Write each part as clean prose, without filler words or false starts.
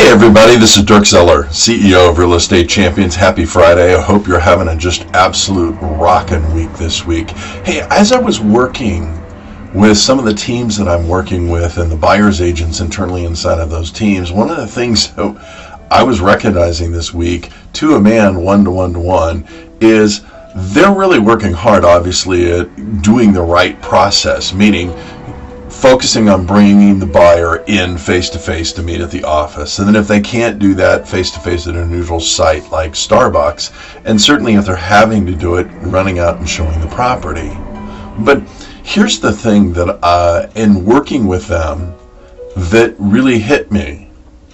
Hey everybody, this is Dirk Zeller, CEO of Real Estate Champions. Happy Friday. I hope you're having a just absolute rockin' week this week. Hey, as I was working with some of the teams that I'm working with and the buyer's agents internally inside of those teams, one of the things that I was recognizing this week, to a man, one-to-one, is they're really working hard, obviously, at doing the right process, meaning focusing on bringing the buyer in face-to-face to meet at the office. And then if they can't do that face-to-face at a neutral site like Starbucks, and certainly if they're having to do it, running out and showing the property. But here's the thing that in working with them that really hit me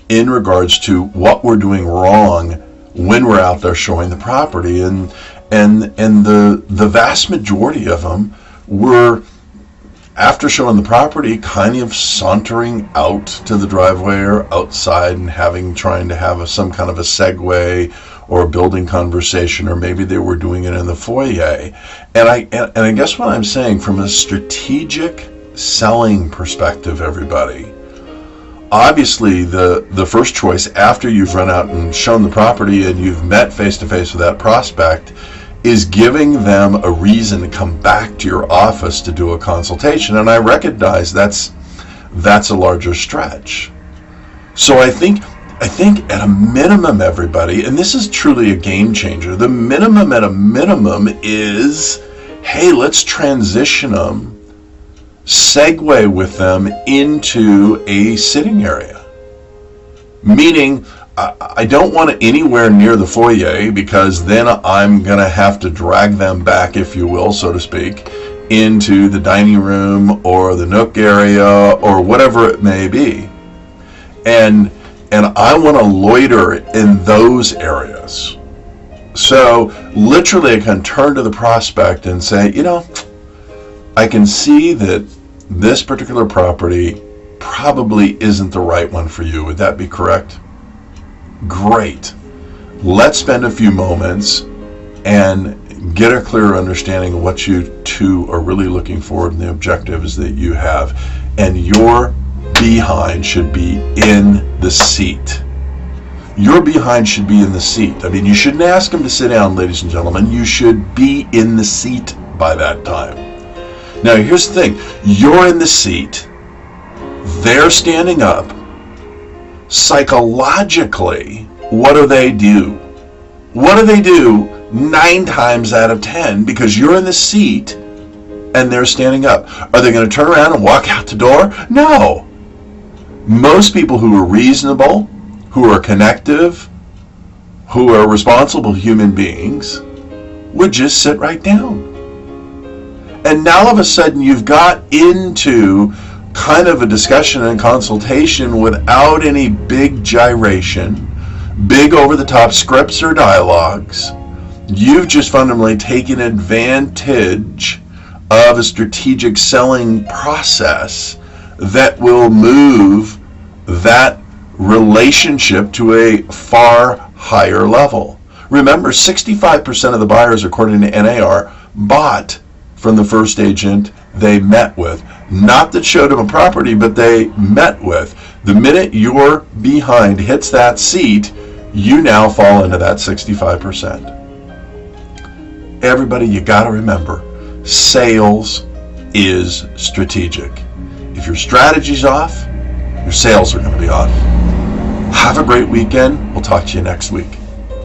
in regards to what we're doing wrong when we're out there showing the property. And the vast majority of them were, after showing the property, kind of sauntering out to the driveway or outside and trying to have some kind of a segue or a building conversation, or maybe they were doing it in the foyer. And I guess what I'm saying, from a strategic selling perspective, everybody, obviously the first choice after you've run out and shown the property and you've met face-to-face with that prospect is giving them a reason to come back to your office to do a consultation. And I recognize that's a larger stretch. So I think at a minimum, everybody, and this is truly a game changer, the minimum at a minimum is, hey, let's transition them, segue with them into a sitting area. Meaning, I don't want it anywhere near the foyer, because then I'm going to have to drag them back, if you will, so to speak, into the dining room or the nook area or whatever it may be. And I want to loiter in those areas. So literally I can turn to the prospect and say, I can see that this particular property probably isn't the right one for you. Would that be correct? Great. Let's spend a few moments and get a clearer understanding of what you two are really looking for and the objectives that you have. And your behind should be in the seat. Your behind should be in the seat. I mean, you shouldn't ask them to sit down, ladies and gentlemen. You should be in the seat by that time. Now, here's the thing. You're in the seat. They're standing up. Psychologically, what do they do? What do they do 9 times out of 10? Because you're in the seat and they're standing up. Are they going to turn around and walk out the door? No. Most people who are reasonable, who are connective, who are responsible human beings would just sit right down. And now all of a sudden you've got into kind of a discussion and consultation without any big gyration, big over-the-top scripts or dialogues. You've just fundamentally taken advantage of a strategic selling process that will move that relationship to a far higher level. Remember, 65% of the buyers, according to NAR, bought from the first agent they met with. Not that showed them a property, but they met with. The minute your behind hits that seat, you now fall into that 65%. Everybody, you got to remember, sales is strategic. If your strategy's off, your sales are going to be off. Have a great weekend. We'll talk to you next week.